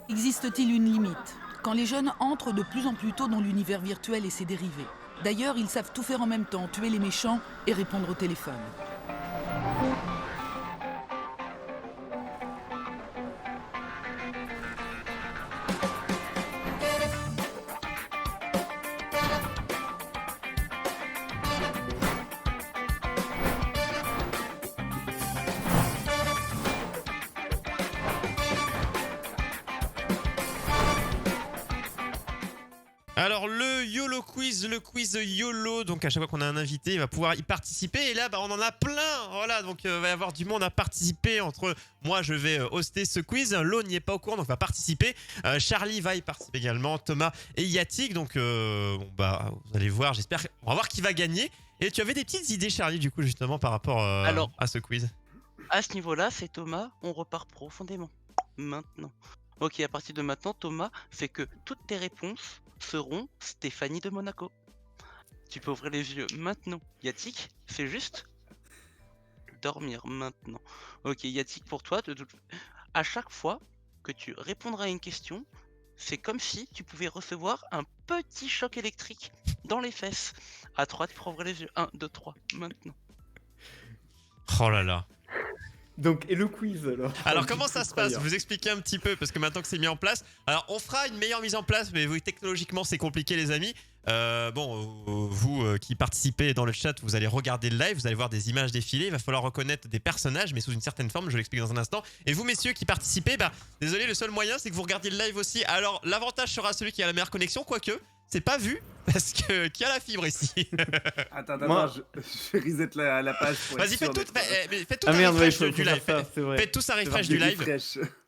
Existe-t-il une limite quand les jeunes entrent de plus en plus tôt dans l'univers virtuel et ses dérivés? D'ailleurs, ils savent tout faire en même temps, tuer les méchants et répondre au téléphone. Alors le quiz YOLO, donc à chaque fois qu'on a un invité, il va pouvoir y participer et là on en a plein, voilà, donc il va y avoir du monde à participer. Entre moi je vais hoster ce quiz, Lo n'y est pas au courant donc va participer, Charlie va y participer également, Thomas et Yatik, donc vous allez voir, j'espère, on va voir qui va gagner. Et tu avais des petites idées Charlie du coup justement par rapport à ce quiz? À ce niveau-là, c'est Thomas, on repart profondément. Maintenant. Ok, à partir de maintenant, Thomas fait que toutes tes réponses seront Stéphanie de Monaco. Tu peux ouvrir les yeux maintenant. Yatik, fais juste dormir maintenant. Ok, Yatik, pour toi, à chaque fois que tu répondras à une question, c'est comme si tu pouvais recevoir un petit choc électrique dans les fesses. À 3, tu peux ouvrir les yeux. 1, 2, 3, maintenant. Oh là là. Donc, et le quiz alors? Alors comment ça se passe? Je vous expliquer un petit peu parce que maintenant que c'est mis en place, alors on fera une meilleure mise en place, mais oui, technologiquement c'est compliqué les amis. Vous qui participez dans le chat, vous allez regarder le live, vous allez voir des images défiler, il va falloir reconnaître des personnages mais sous une certaine forme, je l'explique dans un instant. Et vous messieurs qui participez, désolé, le seul moyen c'est que vous regardiez le live aussi. Alors l'avantage sera celui qui a la meilleure connexion, quoique c'est pas vu parce que qui a la fibre ici. Attends, je vais reset la page. Vas-y, faites tout Ah un merde, ouais, refresh du live. Faites tous un refresh du live.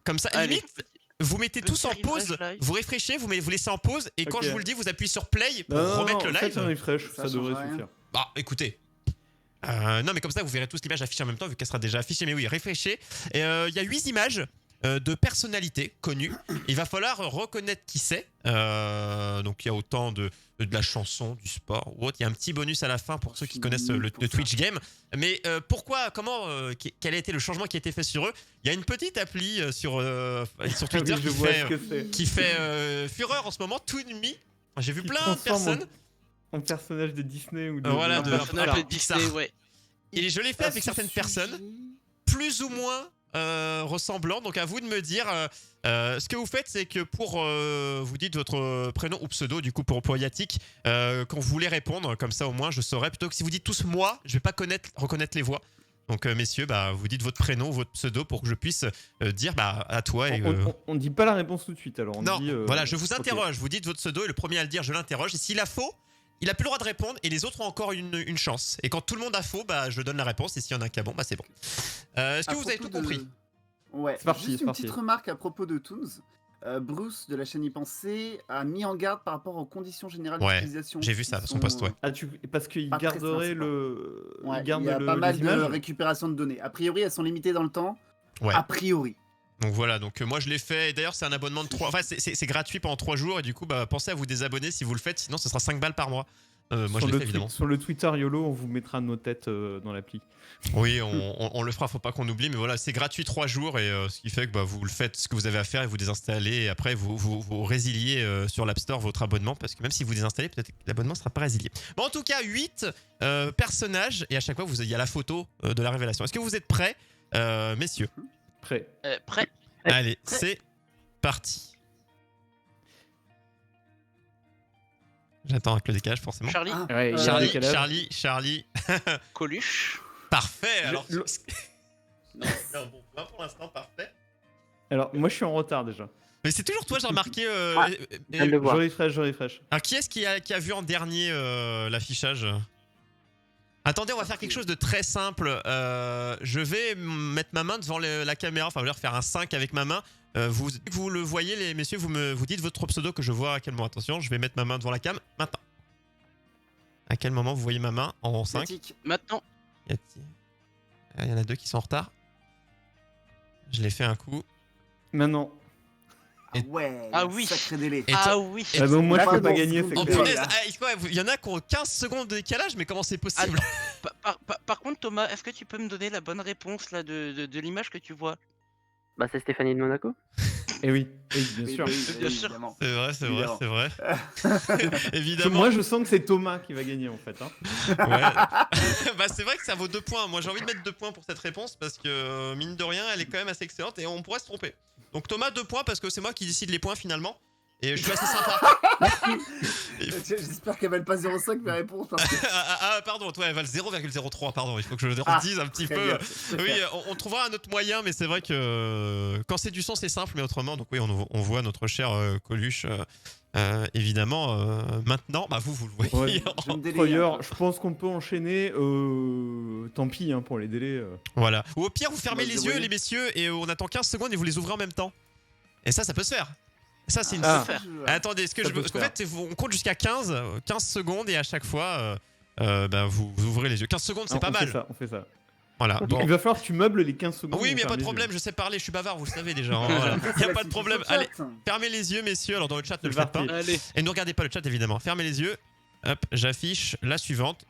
Comme ça, Allez. limite, vous mettez tous en pause, vous réfléchissez, vous laissez en pause, et quand Ok. je vous le dis, vous appuyez sur play pour Non, remettre le faites un live. refresh, Ça ça devrait change rien. suffire. Bah écoutez. Non mais comme ça vous verrez tous l'image affichée en même temps vu qu'elle sera déjà affichée, mais oui, réfléchissez. Il y a 8 images de personnalités connues. Il va falloir reconnaître qui c'est. Donc il y a autant de la chanson, du sport ou autre. Il y a un petit bonus à la fin pour ceux qui connaissent le Twitch game. Mais quel a été le changement qui a été fait sur eux? Il y a une petite appli sur Twitter Oui, je vois ce que c'est. qui fait fureur en ce moment, ToonMe. J'ai vu Qui plein de transforme personnes. En personnage de Disney ou de... Voilà, Un de- personnage alors, de Disney, ouais. Et je l'ai fait avec certaines personnes, plus ou moins ressemblants. Donc à vous de me dire. Ce que vous faites, c'est que vous dites votre prénom ou pseudo, du coup pour Yatik, quand vous voulez répondre, comme ça au moins je saurai. Plutôt que si vous dites tous moi, je vais pas reconnaître les voix. Donc messieurs, vous dites votre prénom ou votre pseudo pour que je puisse dire à toi. Et, On dit pas la réponse tout de suite alors. On non, dit, voilà, je vous ok. interroge. Vous dites votre pseudo et le premier à le dire, je l'interroge. Et s'il a faux, il a plus le droit de répondre et les autres ont encore une chance. Et quand tout le monde a faux, je donne la réponse. Et s'il y en a qu'un bon, c'est bon. Est-ce que vous avez tout compris? Ouais, C'est parti, juste c'est une parti. petite remarque à propos de Toons. Bruce de la chaîne Y Penser a mis en garde par rapport aux conditions générales Ouais, d'utilisation. j'ai vu qui ça, son sont, post, ouais. Parce qu'il Pas très garderait sympa. le... Ouais, il garde il y a pas les mal de images. récupération de données. A priori, elles sont limitées dans le temps. Ouais. A priori. Donc voilà, donc moi je l'ai fait. Et d'ailleurs, c'est un abonnement de 3. Enfin, c'est gratuit pendant 3 jours. Et du coup, pensez à vous désabonner si vous le faites. Sinon, ce sera 5 balles par mois. Moi, je l'ai fait évidemment. Sur le Twitter YOLO, on vous mettra nos têtes dans l'appli. Oui, on le fera, faut pas qu'on oublie. Mais voilà, c'est gratuit 3 jours. Et ce qui fait que vous le faites ce que vous avez à faire et vous désinstallez. Et après, vous résiliez sur l'App Store votre abonnement. Parce que même si vous désinstallez, peut-être que l'abonnement ne sera pas résilié. Bon, en tout cas, 8 personnages. Et à chaque fois, il y a la photo de la révélation. Est-ce que vous êtes prêts, messieurs? Prêt. Prêt. Allez, c'est parti. J'attends avec le décalage forcément. Charlie, Ah, Ouais, il y a un décalage. Charlie. Coluche. Parfait. Alors, Le- non, bon, moi, pour l'instant, parfait. Alors, moi je suis en retard déjà. Mais c'est toujours toi, j'ai remarqué. viens de le voir. Je refresh. Alors, qui est-ce qui a vu en dernier l'affichage? Attendez, on va faire quelque chose de très simple. Je vais mettre ma main devant la caméra. Enfin, je vais faire un 5 avec ma main. Vous le voyez, les messieurs, vous dites votre pseudo que je vois à quel moment. Attention, je vais mettre ma main devant la cam maintenant. À quel moment vous voyez ma main en 5? Yatik. Maintenant. Il y en a 2 qui sont en retard. Je l'ai fait un coup. Maintenant. Ah Et- ouais, Ah oui. sacré délai. Et Ah oui. et- Ah donc moi Là, je peux c'est pas bon, gagner, c'est c'est bon. Oh clair. punaise, il y en a qui ont 15 secondes de décalage, mais comment c'est possible? Par contre, Thomas, est-ce que tu peux me donner la bonne réponse là de l'image que tu vois? Bah, c'est Stéphanie de Monaco. Et oui, bien Oui, sûr. oui, Bien sûr. évidemment. C'est vrai, c'est vrai, Évidemment. c'est vrai. Parce que Évidemment. moi, je sens que c'est Thomas qui va gagner en fait. Hein. Ouais. Bah c'est vrai que ça vaut 2 points. Moi j'ai envie de mettre 2 points pour cette réponse parce que mine de rien elle est quand même assez excellente et on pourrait se tromper. Donc Thomas 2 points parce que c'est moi qui décide les points finalement. Et je suis assez sympa. J'espère qu'elle valent pas 0,5 mes réponses. Parce que... Pardon, toi elle valent 0,03 pardon, il faut que je le Ah, redise un petit très peu. bien, je Oui, préfère. on trouvera un autre moyen, mais c'est vrai que quand c'est du son c'est simple, mais autrement, donc oui on voit notre cher Coluche évidemment maintenant, bah vous le voyez. Ouais, Je me délaye, Troyer, hein. je pense qu'on peut enchaîner. Tant pis hein, pour les délais. Voilà. Ou au pire vous fermez Moi, je les le yeux voyais. les messieurs et on attend 15 secondes et vous les ouvrez en même temps. Et ça peut se faire. Ça c'est une Ah. faire. Attendez, ce que Ça je peut veux. se Parce qu'en fait, on compte jusqu'à 15 secondes et à chaque fois, bah, vous ouvrez les yeux. 15 secondes, c'est Non, pas on fait mal. ça, on fait ça. Voilà. Donc, Bon. il va falloir que tu meubles les 15 secondes. Oui, et on mais y a pas ferme de les problème, yeux. je sais parler, je suis bavard, vous le savez déjà. Hein, voilà. Y a pas de problème. Allez, fermez les yeux, messieurs. Alors, dans le chat, ne le C'est faites pas. parti. Allez. Et ne regardez pas le chat, évidemment. Fermez les yeux. Hop, j'affiche la suivante.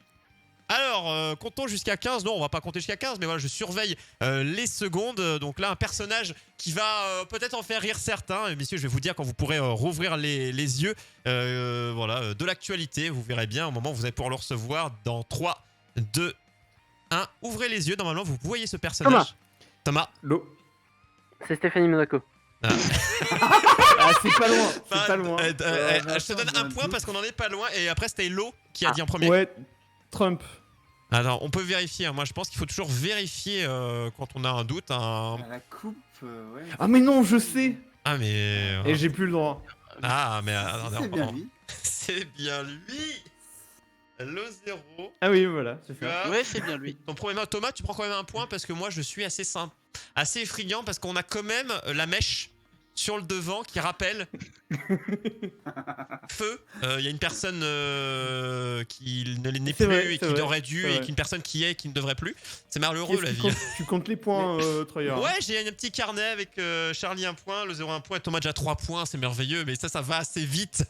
Alors, comptons jusqu'à 15. Non, on va pas compter jusqu'à 15, mais voilà, je surveille les secondes. Donc là, un personnage qui va peut-être en faire rire certains. Et messieurs, je vais vous dire quand vous pourrez rouvrir les yeux. Voilà, de l'actualité. Vous verrez bien au moment où vous allez pouvoir le recevoir dans 3, 2, 1. Ouvrez les yeux. Normalement, vous voyez ce personnage. Thomas. L'eau. C'est Stéphanie Monaco. Ah, c'est pas loin. C'est pas loin. Je te Vincent, donne j'ai un un point doute. parce qu'on en est pas loin. Et après, c'était Lo qui a dit en premier. Ouais, Trump. Alors, on peut vérifier. Hein. Moi, je pense qu'il faut toujours vérifier quand on a un doute. À la coupe, ouais. Ah, mais non, je sais. Ah, mais. Et j'ai plus le droit. Ah, mais. Si, c'est bien lui. C'est bien lui. Le 0. Ah oui, voilà, c'est ça. Ouais, c'est bien lui. Ton premier match, Thomas, tu prends quand même un point parce que moi, je suis assez simple. Assez effrayant parce qu'on a quand même la mèche sur le devant qui rappelle feu. Il y a une personne qui ne n'est C'est plus vrai, et c'est qui vrai, aurait dû c'est et vrai. qu'une personne qui est et qui ne devrait plus. C'est malheureux Qu'est-ce la que vie. tu comptes les points, Troyer. Ouais, j'ai un petit carnet avec Charlie 1 point, le 0 1 point et Thomas déjà 3 points, c'est merveilleux, mais ça va assez vite.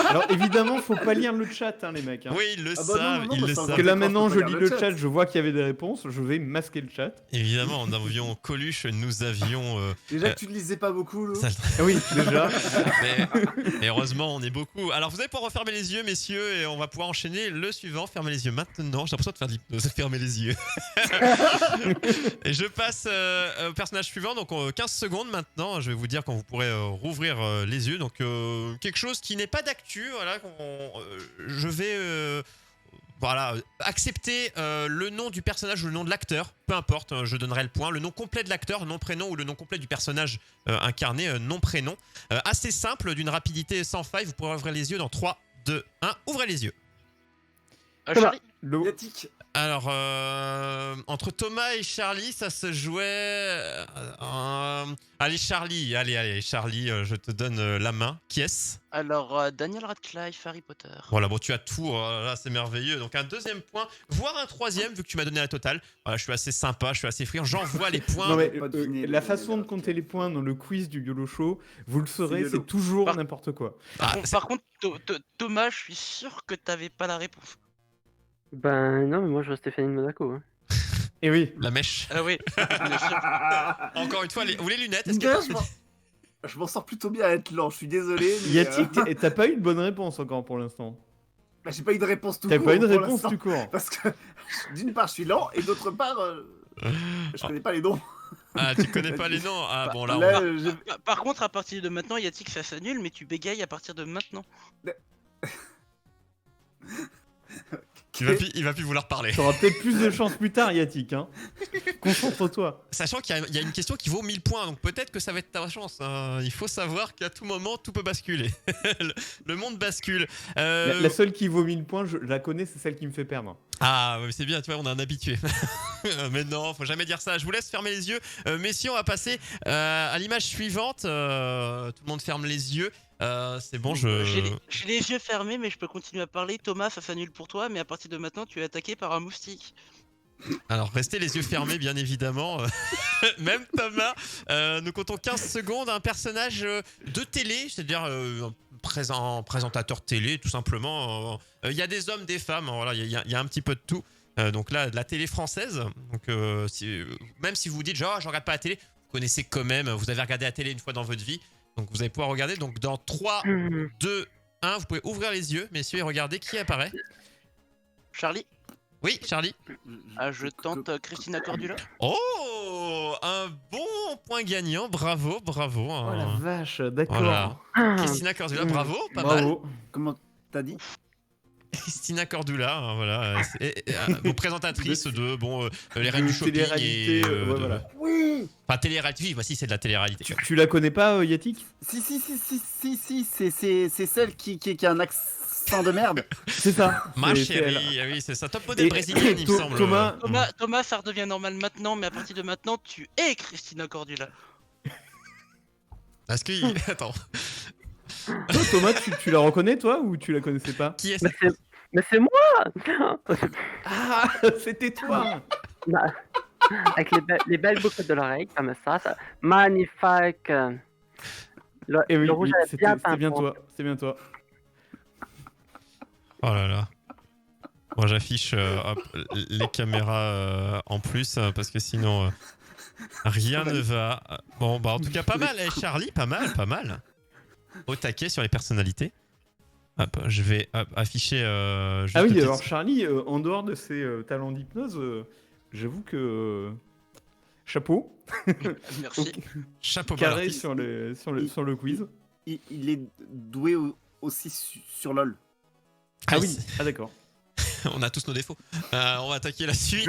Alors évidemment, faut pas lire le chat, hein, les mecs. Hein. Oui, ils le Ah bah non, savent, non, non, ils bah le ça savent. Parce que là D'accord, maintenant, faut je pas lis lire le le chat, chat. je vois qu'il y avait des réponses, je vais masquer le chat. Évidemment, nous avions Coluche, nous avions. Déjà que tu ne lisais pas beaucoup, Lo. ça- Ah oui, déjà. mais heureusement, on est beaucoup. Alors, vous allez pouvoir refermer les yeux, messieurs, et on va pouvoir enchaîner le suivant. Fermez les yeux maintenant. J'ai l'impression de faire de l'hypnose. Fermez les yeux. Et je passe au personnage suivant. Donc, 15 secondes maintenant. Je vais vous dire quand vous pourrez rouvrir les yeux. Donc, quelque chose qui n'est pas d'actu. Voilà, je vais. Voilà, accepter le nom du personnage ou le nom de l'acteur, peu importe, je donnerai le point. Le nom complet de l'acteur, nom prénom ou le nom complet du personnage incarné, nom prénom. Assez simple, d'une rapidité sans faille. Vous pourrez ouvrir les yeux dans 3, 2, 1. Ouvrez les yeux. Charlie. L'eau. Yatik. Alors, entre Thomas et Charlie, ça se jouait. Allez, Charlie, allez, Charlie, je te donne la main. Qui est-ce? Alors, Daniel Radcliffe, Harry Potter. Voilà, bon, tu as tout, oh là, là, c'est merveilleux. Donc, un deuxième point, voire un troisième, vu que tu m'as donné la totale. Voilà, je suis assez sympa, je suis assez friand. J'envoie les points. Non mais pas deviné, la le- façon de compter les points dans le quiz du YOLO Show, vous le saurez, YOLO. c'est toujours Par- n'importe quoi. Ah, Par contre, Thomas, je suis sûr que t'avais pas la réponse. Ben non, mais moi je vois Stéphanie de Monaco. Hein. Et oui. la mèche. Ah oui, bien sûr. Encore une fois, ou les lunettes. Est-ce D'ailleurs, que... je m'en sors plutôt bien à être lent, je suis désolé. Mais, Yatik, t'as pas eu de bonne réponse encore pour l'instant. bah, j'ai pas eu de réponse tout T'as court. pas eu de pour réponse l'instant. tout court. Parce que d'une part, je suis lent et d'autre part, je connais pas les noms. Ah, tu connais pas les noms? Ah, bon, là, on Là, va... Par contre, à partir de maintenant, Yatik, ça s'annule, mais tu bégayes à partir de maintenant. il va plus vouloir parler. T'auras peut-être plus de chance plus tard, Yatik. Hein. Concentre-toi. Sachant qu'il y a une question qui vaut 1000 points, donc peut-être que ça va être ta chance. Hein. Il faut savoir qu'à tout moment, tout peut basculer. le monde bascule. La seule qui vaut 1000 points, je la connais, c'est celle qui me fait perdre. Ah, oui, c'est bien, tu vois, on a un habitué. Mais non, faut jamais dire ça. Je vous laisse fermer les yeux. Messieurs, on va passer à l'image suivante. Tout le monde ferme les yeux. C'est bon, J'ai les yeux fermés, mais je peux continuer à parler. Thomas, ça s'annule pour toi, mais à partir de maintenant, tu es attaqué par un moustique. Alors, restez les yeux fermés, bien évidemment. Même Thomas. Nous comptons 15 secondes. Un personnage de télé, c'est-à-dire un présentateur télé, tout simplement. Il y a des hommes, des femmes. Voilà, il y a un petit peu de tout. Donc là, de la télé française. Donc, même si vous vous dites, genre, je regarde pas la télé, connaissez quand même, vous avez regardé la télé une fois dans votre vie, donc vous allez pouvoir regarder. Donc dans 3, 2, 1, vous pouvez ouvrir les yeux, messieurs, et regarder qui apparaît. Charlie, Oui, Charlie. je tente Christina Cordula. Oh, un bon point gagnant, bravo. Oh la vache, d'accord. Voilà. Ah, Christina Cordula, bravo, pas mal. Bravo. Comment t'as dit? Christina Cordula, hein, voilà, vos présentatrices de les reines du shopping télé-réalité, et ouais, voilà. Oui. enfin télé-réalité, oui, bah si c'est de la télé-réalité. Tu la connais pas, Yatik? Si, c'est celle qui a un accent de merde. C'est ça. Ma c'est chérie, elle. oui, c'est ça, top modèle Et brésilienne, il me semble. Thomas, Thomas, ça redevient normal maintenant, mais à partir de maintenant, tu es Christina Cordula. Est-ce que attends, toi, Thomas, tu la reconnais, toi, ou tu la connaissais pas? qui est mais ça? c'est moi. Ah, c'était toi. Bah, avec les belles boucles de l'oreille, comme ça magnifique. Eh oui, Le rouge oui, avait bien c'était bien peint. toi. C'est bien toi. Oh là là. Bon, j'affiche les caméras en plus parce que sinon rien ne va. Bon, bah en tout cas pas mal. Eh, Charlie, pas mal. Au taquet sur les personnalités. Hop, je vais afficher. juste Ah oui, petite- alors Charlie, en dehors de ses talents d'hypnose, j'avoue que chapeau, Merci. Chapeau bas carré l'artiste. sur le quiz. Il est doué aussi sur LoL. Ah oui, c'est- ah d'accord. On a tous nos défauts. On va attaquer la suite.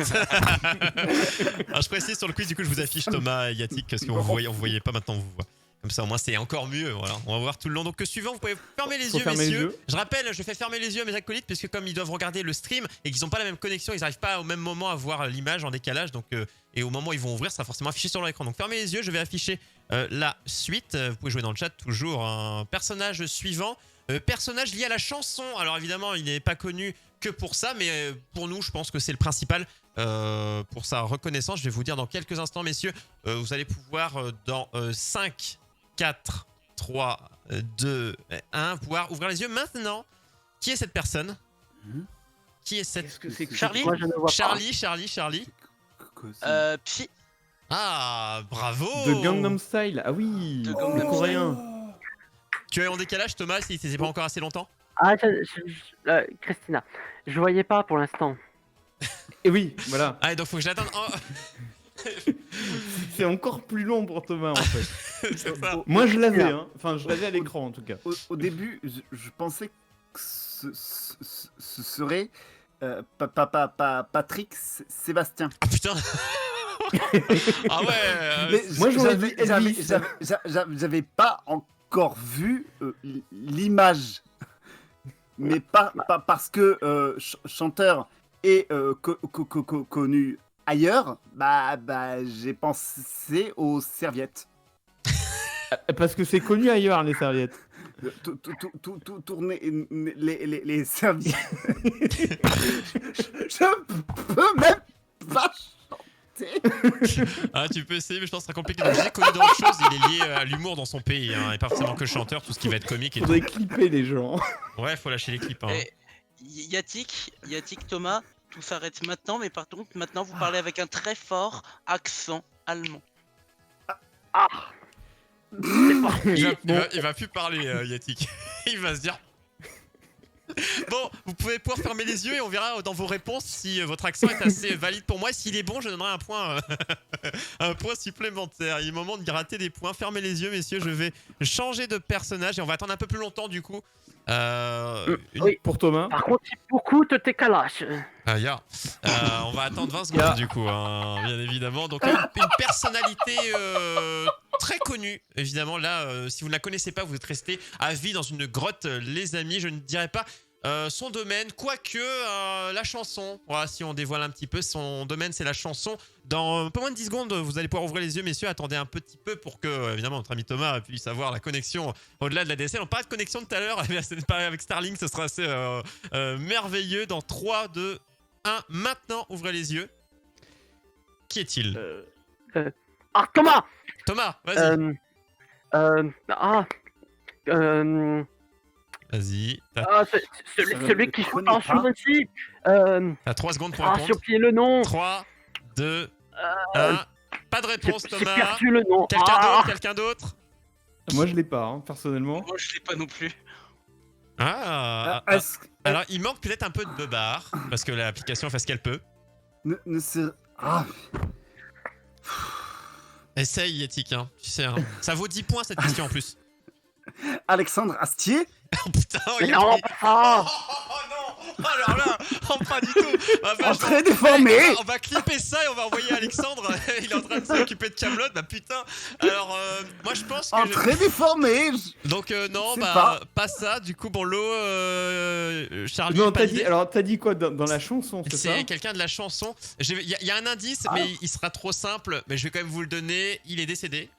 Alors, je précise sur le quiz, du coup, je vous affiche Thomas et Yatik parce qu'on vous voyait pas maintenant, on vous voit. Comme ça, au moins, c'est encore mieux. Voilà, on va voir tout le long. Donc, suivant, vous pouvez fermer les Faut yeux, fermer les messieurs. yeux. Je rappelle, je fais fermer les yeux à mes acolytes parce que comme ils doivent regarder le stream et qu'ils n'ont pas la même connexion, ils n'arrivent pas au même moment à voir l'image en décalage. Donc, et au moment où ils vont ouvrir, ça sera forcément affiché sur leur écran. Donc, fermez les yeux. Je vais afficher la suite. Vous pouvez jouer dans le chat toujours un personnage suivant. Personnage lié à la chanson. Alors évidemment, il n'est pas connu que pour ça, mais pour nous, je pense que c'est le principal pour sa reconnaissance. Je vais vous dire dans quelques instants, messieurs, vous allez pouvoir dans 5, 4, 3, 2, 1, pouvoir ouvrir les yeux maintenant. Qui est cette personne? Qui est cette... Qu'est-ce que c'est que Charlie. Moi, je ne vois Charlie. Psy. Ah, bravo. De Gangnam Style. Ah oui, De le Gangnam coréen. Tu es en décalage, Thomas, si t'étais pas encore assez longtemps? pas. Ah, Christina, je voyais pas pour l'instant. Et oui, voilà. Ah, donc faut que j'attende. Oh, C'est encore plus long pour Thomas en fait. c'est ça. Moi je l'avais, hein. Enfin je l'avais à l'écran en tout cas. Au début, je pensais que ce serait Patrick Sébastien. Ah putain. Ah ouais. Mais moi, j'aurais dit Elvis. j'avais pas encore vu l'image. Mais pas parce que chanteur est connu ailleurs, bah j'ai pensé aux serviettes. Parce que c'est connu ailleurs les serviettes. Tourner les serviettes. Je peux même pas chanter. Ah, tu peux essayer, mais je pense que ça sera compliqué. Donc, j'ai connu d'autres choses. Il est lié à l'humour dans son pays, hein, et pas forcément que chanteur, tout ce qui va être comique et tout. Faudrait clipper les gens. Ouais, faut lâcher les clips. Hein. Et Yatik, Thomas, tout s'arrête maintenant, mais par contre, maintenant vous parlez avec un très fort accent allemand. Il va plus parler, Yatik. Il va se dire. Bon, vous pouvez pouvoir fermer les yeux et on verra dans vos réponses si votre accent est assez valide pour moi. S'il est bon, je donnerai un point, un point supplémentaire. Il est moment de gratter des points. Fermez les yeux, messieurs. Je vais changer de personnage et on va attendre un peu plus longtemps du coup. Oui. Pour Thomas. Par contre, il y a beaucoup de décalage. Ah, yeah. On va attendre 20 secondes du coup, hein, bien évidemment. Donc une personnalité très connue, évidemment. Là, si vous ne la connaissez pas, vous êtes resté à vie dans une grotte, les amis. Je ne dirais pas son domaine, quoique la chanson. Voilà, si on dévoile un petit peu, son domaine, c'est la chanson. Dans un peu moins de 10 secondes, vous allez pouvoir ouvrir les yeux, messieurs. Attendez un petit peu pour que, évidemment, notre ami Thomas puisse avoir la connexion au-delà de la DSL. On parlait de connexion tout à l'heure, avec Starlink, ce sera assez merveilleux. Dans 3, 2, 1, maintenant, ouvrez les yeux. Qui est-il? Ah, Thomas. Thomas, vas-y. Vas-y. Celui qui joue dans Shumanji. T'as 3 secondes pour J'ai répondre. oublié le nom. 3, 2, 1. Pas de réponse, J'ai Thomas. perdu le nom. Quelqu'un Ah d'autre Quelqu'un d'autre Moi, je l'ai pas, hein, personnellement. Moi, je l'ai pas non plus. Est-ce que- Alors, il manque peut-être un peu de beubare, parce que l'application fait ce qu'elle peut. ne se- Ah, Essaye, Yetik, hein. Tu sais, hein. Ça vaut 10 points cette question en plus. Alexandre Astier. Oh putain, Mais il a non, pris- pas ça. Oh non. Alors là, pas du tout. Ah, bah, Entrée déformée. on va clipper ça et on va envoyer Alexandre. Il est en train de s'occuper de Camelot. Bah putain. Alors, moi je pense que. Entrée déformée. Donc, non, Je sais bah, pas ça. Du coup, bon, Lo, Charlie. Non, pas t'as d'idée. dit, alors, t'as dit quoi dans la chanson, c'est ça? C'est quelqu'un de la chanson. Il y a un indice, mais il sera trop simple. Mais je vais quand même vous le donner. Il est décédé.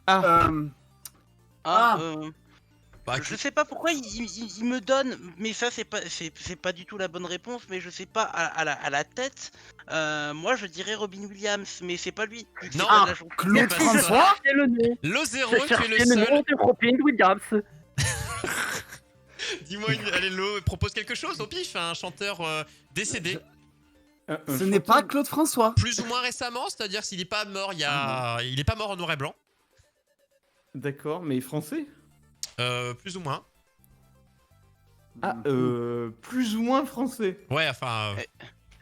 Euh, Ah, Bah, je sais pas pourquoi il me donne, mais ça c'est pas du tout la bonne réponse, mais je sais pas à la tête. Moi je dirais Robin Williams, mais c'est pas lui. vu que c'est Non. pas de la chanson. Claude C'est pas ça. François. C'est le nom. Lo Zéro, J'ai tu es cherché le le seul. nom de Robin Williams. Dis-moi, allez, Lo, propose quelque chose au pif. Un chanteur décédé. Ce n'est pas Claude François. Plus ou moins récemment, c'est-à-dire s'il n'est pas mort, il est pas mort en noir et blanc. D'accord, mais français? Plus ou moins. Ah, plus ou moins français. Ouais, enfin.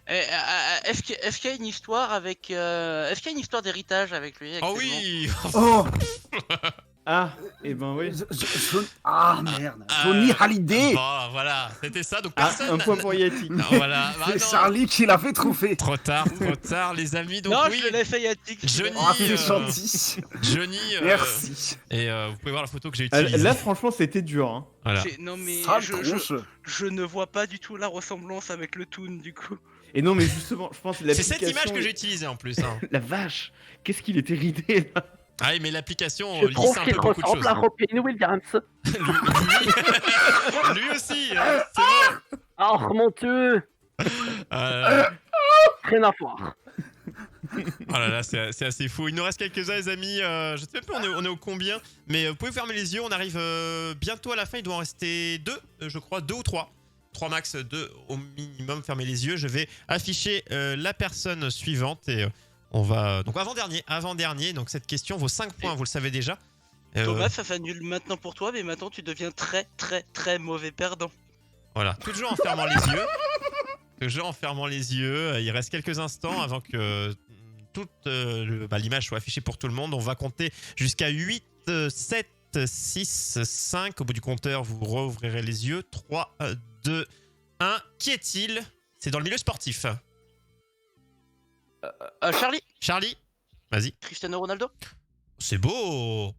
Est-ce qu'il y a une histoire avec, est-ce qu'il y a une histoire d'héritage avec lui Oh actuellement oui. Oh. Ah, et ben oui. Ah merde. Johnny Hallyday. Bon, voilà, c'était ça. Donc Ah, personne. un point pour Yatik. Non, voilà. Bah, C'est non. Charlie qui l'a fait trouver. Trop tard, les amis. Donc Non, oui. je le laisse à Yatik. Johnny. Ah, c'est gentil. Johnny. Merci. Et vous pouvez voir la photo que j'ai Ah, utilisée. là, franchement, c'était dur. Hein. Voilà. Non mais Sale je tronche. ne vois pas du tout la ressemblance avec le Toon du coup. Et non, mais justement, je pense que C'est cette image que j'ai j'ai utilisée en plus. Hein. La vache, qu'est-ce qu'il était ridé là. Ah oui, mais l'application Je lisse trouve un qu'il peu beaucoup de choses. ressemble à Robin Williams. Lui aussi, c'est bon. Oh mon dieu. Rien à voir. Oh là là, c'est assez fou. Il nous reste quelques-uns, les amis. Je sais même pas, on est au combien. Mais vous pouvez fermer les yeux. On arrive bientôt à la fin. Il doit en rester 2, je crois, 2 ou 3. 3 max, 2 au minimum. Fermez les yeux. Je vais afficher la personne suivante. Et on va. Donc, avant-dernier. Donc, cette question vaut 5 points, vous le savez déjà. Thomas, ça s'annule maintenant pour toi, mais maintenant tu deviens très très très mauvais perdant. Voilà, toujours en fermant les yeux. Toujours en fermant les yeux. Il reste quelques instants avant que toute l'image soit affichée pour tout le monde. On va compter jusqu'à 8, 7, 6, 5. Au bout du compteur, vous rouvrirez les yeux. 3, 2, 1. Qui est-il? C'est dans le milieu sportif. Charlie, Charlie, vas-y. Cristiano Ronaldo. C'est beau.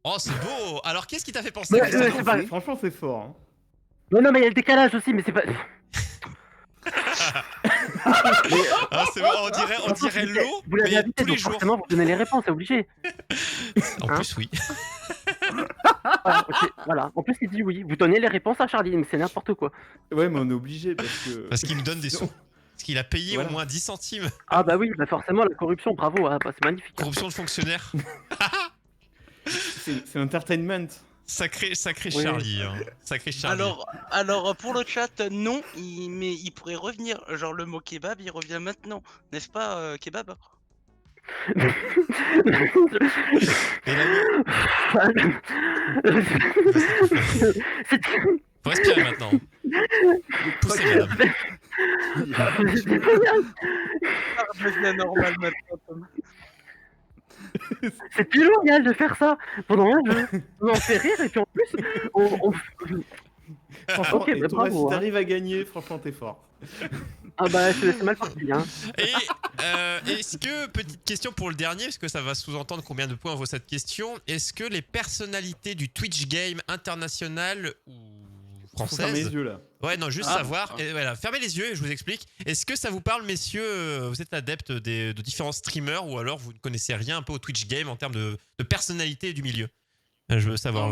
Oh, c'est beau. Alors, qu'est-ce qui t'a fait penser Mais, à Cristiano c'est pas- Franchement, c'est fort. Hein. Non, mais il y a le décalage aussi, mais c'est pas. Ah, c'est bon, on dirait l'eau, Vous l'avez mais invité, tous les donc jours. forcément vous donnez les réponses, c'est obligé. En Hein plus, oui. Voilà, ok, voilà. En plus, il dit oui. Vous donnez les réponses à Charlie, mais c'est n'importe quoi. Ouais, mais on est obligé parce que. Parce qu'il me donne des sous. Parce qu'il a payé Voilà. au moins 10 centimes. Ah bah oui, bah forcément la corruption, bravo, ah, bah, c'est magnifique. Corruption de fonctionnaire. C'est entertainment. Sacré Oui. Charlie. Hein. Sacré Charlie. Alors pour le chat, non, mais il pourrait revenir. Genre le mot kebab, il revient maintenant, n'est-ce pas, kebab? Et faut respirer maintenant. Poussez, madame. Ça devient normal maintenant, Thomas. C'est plus génial de faire ça pendant un jeu. On en fait rire et puis en plus, on... Franchement, Ok, et bah, Thomas, bravo, si t'arrives à gagner, franchement, t'es fort. Ah bah c'est mal parti, hein. Et est-ce que, petite question pour le dernier, parce que ça va sous-entendre combien de points vaut cette question, est-ce que les personnalités du Twitch Game international ou Faut fermer française... les yeux là. Ouais, non, juste savoir. Et voilà, fermez les yeux et je vous explique. Est-ce que ça vous parle, messieurs? Vous êtes adeptes de différents streamers ou alors vous ne connaissez rien un peu au Twitch Game en termes de personnalité du milieu? Je veux savoir.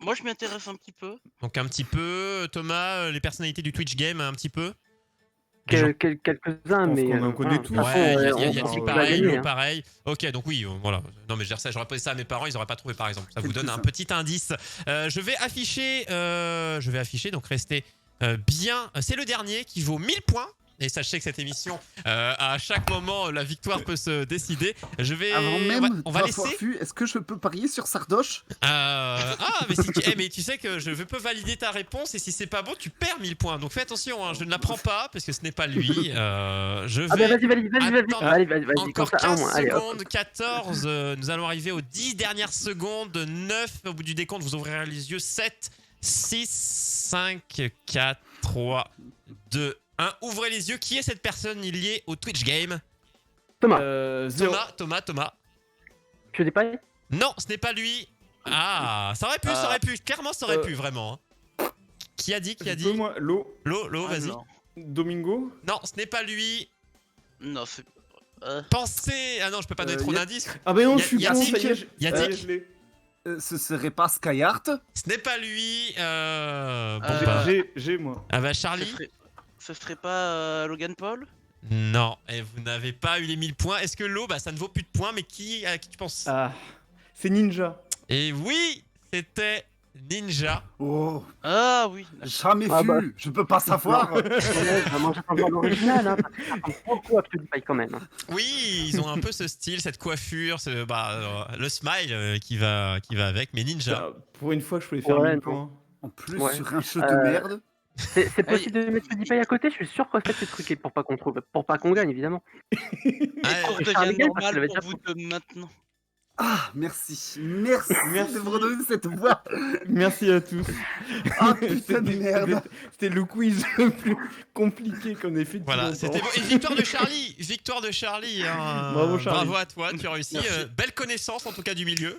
Moi je m'y intéresse un petit peu. Donc un petit peu, Thomas, les personnalités du Twitch Game, un petit peu? Les gens- Quelques-uns, pense mais. qu'on en connaît voilà, de tous. toute façon, Ouais, il y a on Yatik va pareil, gagner, Lo hein. pareil. Ok, donc oui, voilà. Non, mais je veux dire ça, j'aurais posé ça à mes parents, ils n'auraient pas trouvé par exemple. Ça vous C'est donne tout un ça. petit indice. Je vais afficher, donc restez bien. C'est le dernier qui vaut 1000 points. Et sachez que cette émission, à chaque moment, la victoire peut se décider. Je vais. Avant même on va laisser. est-ce que je peux parier sur Sardoche? Mais, mais tu sais que je peux valider ta réponse et si c'est pas bon, tu perds 1000 points. Donc fais attention, hein, je ne la prends pas parce que ce n'est pas lui. Je vais. Ah bah vas-y, attendre vas-y, encore comme ça, un 15 moins. Allez, hop. secondes, 14. Nous allons arriver aux 10 dernières secondes. 9 au bout du décompte, vous ouvrirez les yeux. 7, 6, 5, 4, 3, 2, 1. Ouvrez les yeux. Qui est cette personne liée au Twitch Game? Thomas, Zéro. Thomas. tu dis pas? Non, ce n'est pas lui. Ah, ça aurait pu. Clairement, ça aurait pu, vraiment. Qui a dit Je peux, moi, Lo, Vas-y. Non. Domingo. Non, ce n'est pas lui. Non, c'est. Pensez. Ah non, je peux pas donner trop d'indices. Ah bah non, je suis Yannick, con, ça y est. Yannick. je l'ai. Ce serait pas Skyheart? Ce n'est pas lui. Bon, J'ai- bah. J'ai, moi. Ah bah, Ce Charlie. serait pas Logan Paul? Non, et vous n'avez pas eu les 1000 points. Est-ce que l'eau, bah ça ne vaut plus de points, mais à qui tu penses? Ah, c'est Ninja. Et oui, c'était Ninja. Oh, Ah oui. jamais Ah vu, bah. je peux pas savoir. Ouais, moi j'attends voir l'original, hein. Ça prend beaucoup à PewDiePie quand même. Hein. Oui, ils ont un peu ce style, cette coiffure, le smile qui va avec, mais Ninja. Ah, pour une fois, je pouvais faire Ouais, 1000 non. points. En plus, Ouais. sur un jeu de merde. C'est possible de mettre PewDiePie à côté, je suis sûr qu'en fait c'est truqué pour pas qu'on gagne évidemment. Ouais, Pour Et devenir Charlie Gale, parce normal qu'il avait pour déjà vous de maintenant. Ah, merci de me redonner cette voix. Merci à tous. Ah, putain de merde. C'était le quiz le plus compliqué qu'on ait fait depuis voilà, longtemps. c'était beau. Et victoire de Charlie, hein. Bravo, Charlie. Bravo à toi, tu as réussi. Merci. Belle connaissance en tout cas du milieu.